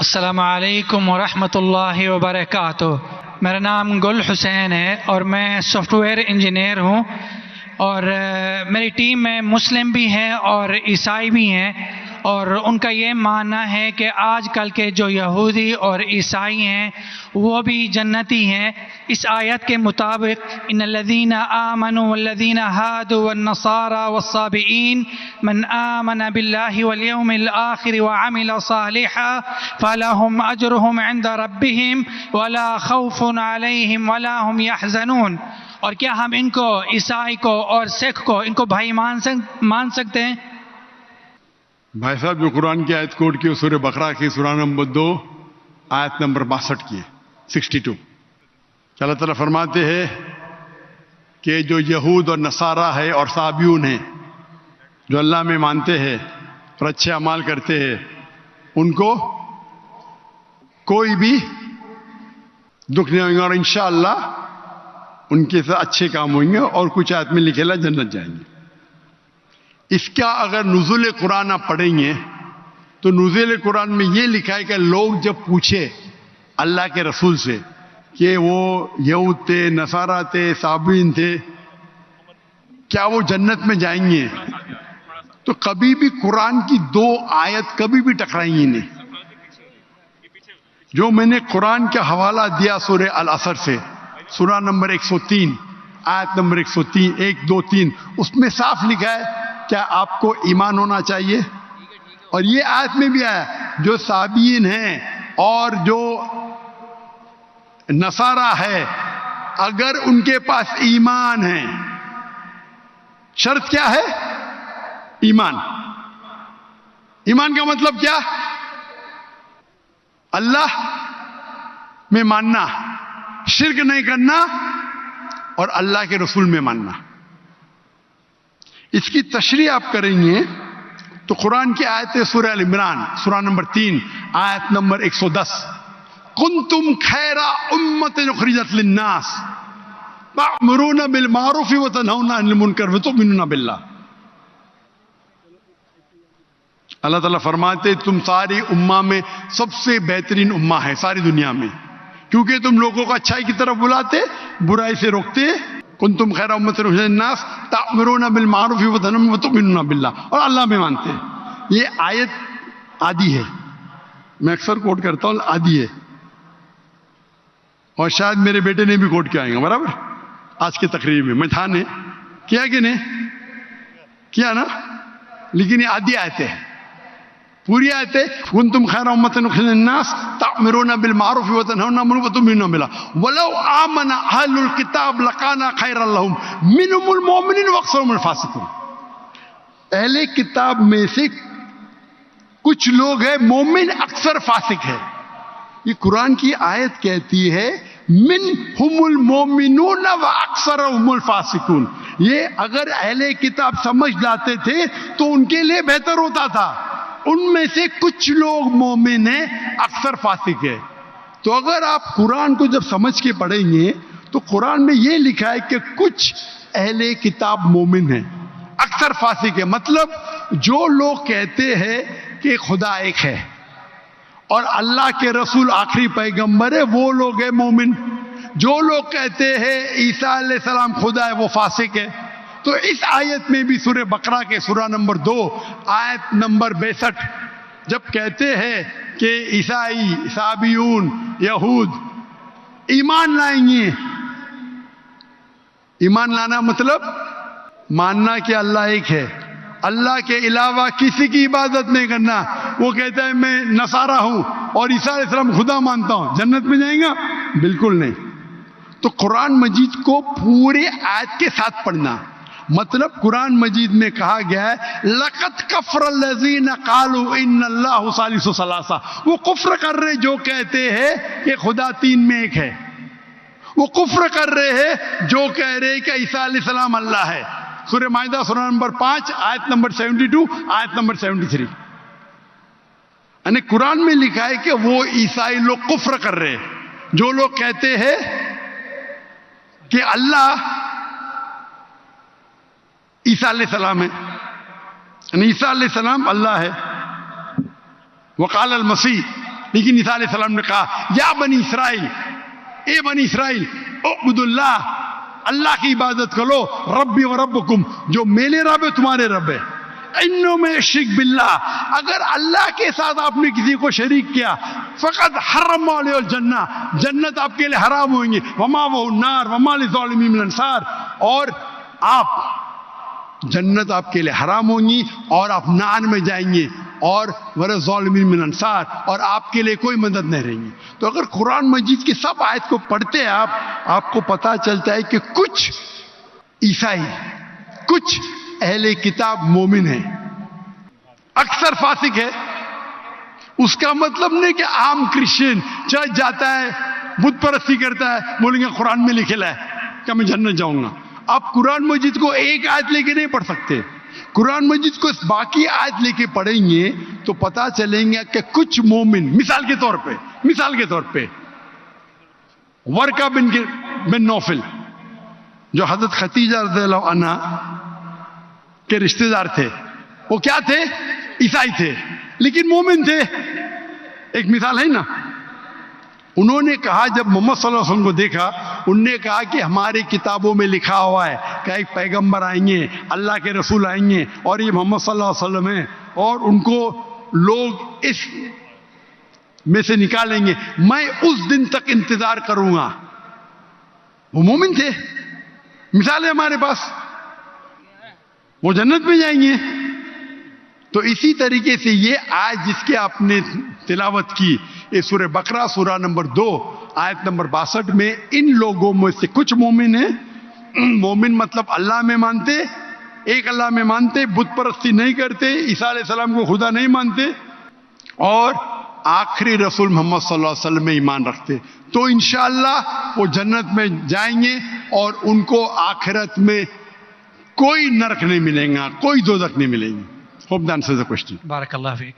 السلام علیکم ورحمۃ اللہ وبرکاتہ۔ میرا نام گل حسین ہے اور میں سافٹ ویئر انجینئر ہوں، اور میری ٹیم میں مسلم بھی ہیں اور عیسائی بھی ہیں، اور ان کا یہ ماننا ہے کہ آج کل کے جو یہودی اور عیسائی ہیں وہ بھی جنتی ہیں۔ اس آیت کے مطابق ان الذین آمنوا والذین ہادوا والنصارى والصابئین من آمن باللہ والیوم الآخر وعمل صالحا فلہم اجرہم عند ربہم ولا خوف علیہم ولا هم یحزنون۔ اور کیا ہم ان کو، عیسائی کو اور سکھ کو، ان کو بھائی مان سکتے ہیں؟ بھائی صاحب جو قرآن کی آیت کوٹ کی سورہ بقرہ کی سورہ نمبر 2 آیت نمبر 62 کی 62 کہ اللہ تعالیٰ فرماتے ہیں کہ جو یہود اور نصارہ ہے اور صابیون ہیں، جو اللہ میں مانتے ہیں اور اچھے اعمال کرتے ہیں، ان کو کوئی بھی دکھ نہیں ہوگا، اور انشاءاللہ ان کے ساتھ اچھے کام ہوئیں گے، اور کچھ آیت میں لکھے جنت جائیں گے۔ اس کا اگر نزول قرآن آپ پڑھیں گے تو نزول قرآن میں یہ لکھا ہے کہ لوگ جب پوچھے اللہ کے رسول سے کہ وہ یہود تھے، نصارہ تھے، صابئین تھے، کیا وہ جنت میں جائیں گے، تو کبھی بھی قرآن کی 2 آیت کبھی بھی ٹکرائیں گی نہیں۔ جو میں نے قرآن کا حوالہ دیا سورہ العصر سے، سورہ نمبر 103 آیت نمبر 103 1 2 3، اس میں صاف لکھا ہے کیا آپ کو ایمان ہونا چاہیے، اور یہ آیت میں بھی آیا جو صابئین ہیں اور جو نصارہ ہے اگر ان کے پاس ایمان ہے، شرط کیا ہے؟ ایمان۔ ایمان کا مطلب کیا؟ اللہ میں ماننا، شرک نہیں کرنا، اور اللہ کے رسول میں ماننا۔ اس کی تشریح آپ کریں گے تو قرآن کی آیت سورہ ال عمران سورہ نمبر 3 آیت نمبر 110 کنتم خیر امۃ اخرجت للناس تأمرون بالمعروف وتنہون عن المنکر وتؤمنون باللہ۔ اللہ تعالیٰ فرماتے تم ساری امہ میں سب سے بہترین امہ ہے ساری دنیا میں، کیونکہ تم لوگوں کو اچھائی کی طرف بلاتے، برائی سے روکتے۔ کنتم خیر امۃ اخرجت للناس تأمرون بالمعروف وتؤمنون باللہ، اور اللہ میں مانتے۔ یہ آیت آدھی ہے، میں اکثر کوٹ کرتا ہوں، آدھی ہے، اور شاید میرے بیٹے نے بھی کوٹ کیا آئیں گا برابر آج کی تقریر میں تھا نے کیا کہ نہیں کیا نا، لیکن یہ آدھی آیت ہے، پوری آیت ہے کنتم خیر امۃ اخرجت للناس تأمرون بالمعروف وتنہون عن المنکر وتؤمنون باللہ ولو آمن اہل الکتاب لکان خیرا لہم منہم المؤمنون واکثرہم الفاسقون۔ اہل کتاب میں سے کچھ لوگ ہیں مومن، اکثر فاسق ہے۔ یہ قرآن کی آیت کہتی ہے منہم المؤمنون واکثرہم الفاسقون۔ یہ اگر اہل کتاب سمجھ لاتے تھے تو ان کے لیے بہتر ہوتا تھا، ان میں سے کچھ لوگ مومن ہیں، اکثر فاسق ہے۔ تو اگر آپ قرآن کو جب سمجھ کے پڑھیں گے تو قرآن میں یہ لکھا ہے کہ کچھ اہل کتاب مومن ہیں، اکثر فاسق ہے۔ مطلب جو لوگ کہتے ہیں کہ خدا ایک ہے اور اللہ کے رسول آخری پیغمبر ہے، وہ لوگ ہیں مومن۔ جو لوگ کہتے ہیں عیسیٰ علیہ السلام خدا ہے، وہ فاسق ہے۔ تو اس آیت میں بھی سورہ بقرہ کے سورہ نمبر 2 آیت نمبر 62 جب کہتے ہیں کہ عیسائی، صابئون، یہود ایمان لائیں گے، ایمان لانا مطلب ماننا کہ اللہ ایک ہے، اللہ کے علاوہ کسی کی عبادت نہیں کرنا۔ وہ کہتا ہے میں نصارہ ہوں اور عیسیٰ علیہ السلام خدا مانتا ہوں، جنت میں جائیں گا؟ بالکل نہیں۔ تو قرآن مجید کو پورے آیت کے ساتھ پڑھنا، مطلب قرآن مجید میں کہا گیا ہے لَقَدْ كَفَرَ الَّذِينَ قَالُوا إِنَّ اللَّهُ ثَالِثُ ثَلَاثَةٍ۔ وہ کفر کر رہے جو کہتے ہیں کہ خدا 3 میں ایک ہے، وہ کفر کر رہے ہیں جو کہہ رہے کہ عیسیٰ علیہ السلام اللہ ہے۔ سورہ مائدہ سورہ نمبر 5 آیت نمبر 72 آیت نمبر 73۔ یعنی قرآن میں لکھا ہے کہ وہ عیسائی لوگ کفر کر رہے ہیں جو لوگ کہتے ہیں کہ اللہ عیسیٰ علیہ السلام ہے، یعنی عیسیٰ علیہ السلام اللہ ہے۔ وقال المسیح لیکن عیسیٰ علیہ السلام نے کہا یا بنی اسرائیل، اے بنی اسرائیل، اعبدوا اللہ، اللہ کی عبادت کرو، ربی و ربکم، جو میرے رب ہے تمہارے رب ہے، انہوں میں شرک باللہ، اگر اللہ کے ساتھ آپ نے کسی کو شریک کیا، فقط حرم علیہ الجنہ، جنت آپ کے لیے حرام ہوئیں گے، وما وہ النار وما للظالمین من انصار، اور آپ جنت آپ کے لیے حرام ہوں گی اور آپ نار میں جائیں گے، اور ظالمین من انصار، اور آپ کے لیے کوئی مدد نہیں رہیں گی۔ تو اگر قرآن مجید کی سب آیت کو پڑھتے ہیں آپ کو پتہ چلتا ہے کہ کچھ عیسائی، کچھ اہل کتاب مومن ہیں، اکثر فاسق ہے۔ اس کا مطلب نہیں کہ عام کرسچن چرچ جاتا ہے، بت پرستی کرتا ہے، بولیں گے قرآن میں لکھا ہے کہ میں جنت جاؤں گا۔ آپ قرآن مجید کو ایک آیت لے کے نہیں پڑھ سکتے، قرآن مجید کو باقی آیت لے کے پڑھیں گے تو پتا چلیں گے کہ کچھ مومن، مثال کے طور پہ ورقہ بن نوفل جو حضرت خدیجہ رضی اللہ عنہ کے رشتہ دار تھے، وہ کیا تھے؟ عیسائی تھے لیکن مومن تھے۔ ایک مثال ہے نا، انہوں نے کہا جب محمد صلی اللہ علیہ وسلم کو دیکھا، انہوں نے کہا کہ ہماری کتابوں میں لکھا ہوا ہے کہ ایک پیغمبر آئیں گے، اللہ کے رسول آئیں گے، اور یہ محمد صلی اللہ علیہ وسلم ہیں، اور ان کو لوگ اس میں سے نکالیں گے، میں اس دن تک انتظار کروں گا۔ وہ مومن تھے، مثال ہے ہمارے پاس، وہ جنت میں جائیں گے۔ تو اسی طریقے سے یہ آیت جس کی آپ نے تلاوت کی، یہ سورہ بقرہ سورہ نمبر 2 آیت نمبر 62 میں ان لوگوں میں سے کچھ مومن ہیں۔ مومن مطلب اللہ میں مانتے، ایک اللہ میں مانتے، بت پرستی نہیں کرتے، عیسیٰ علیہ السلام کو خدا نہیں مانتے، اور آخری رسول محمد صلی اللہ علیہ وسلم میں ایمان رکھتے، تو انشاءاللہ وہ جنت میں جائیں گے، اور ان کو آخرت میں کوئی نرک نہیں ملے گا، کوئی دوزخ نہیں ملے گی۔ Hope that answers the question. بارک اللہ فیک۔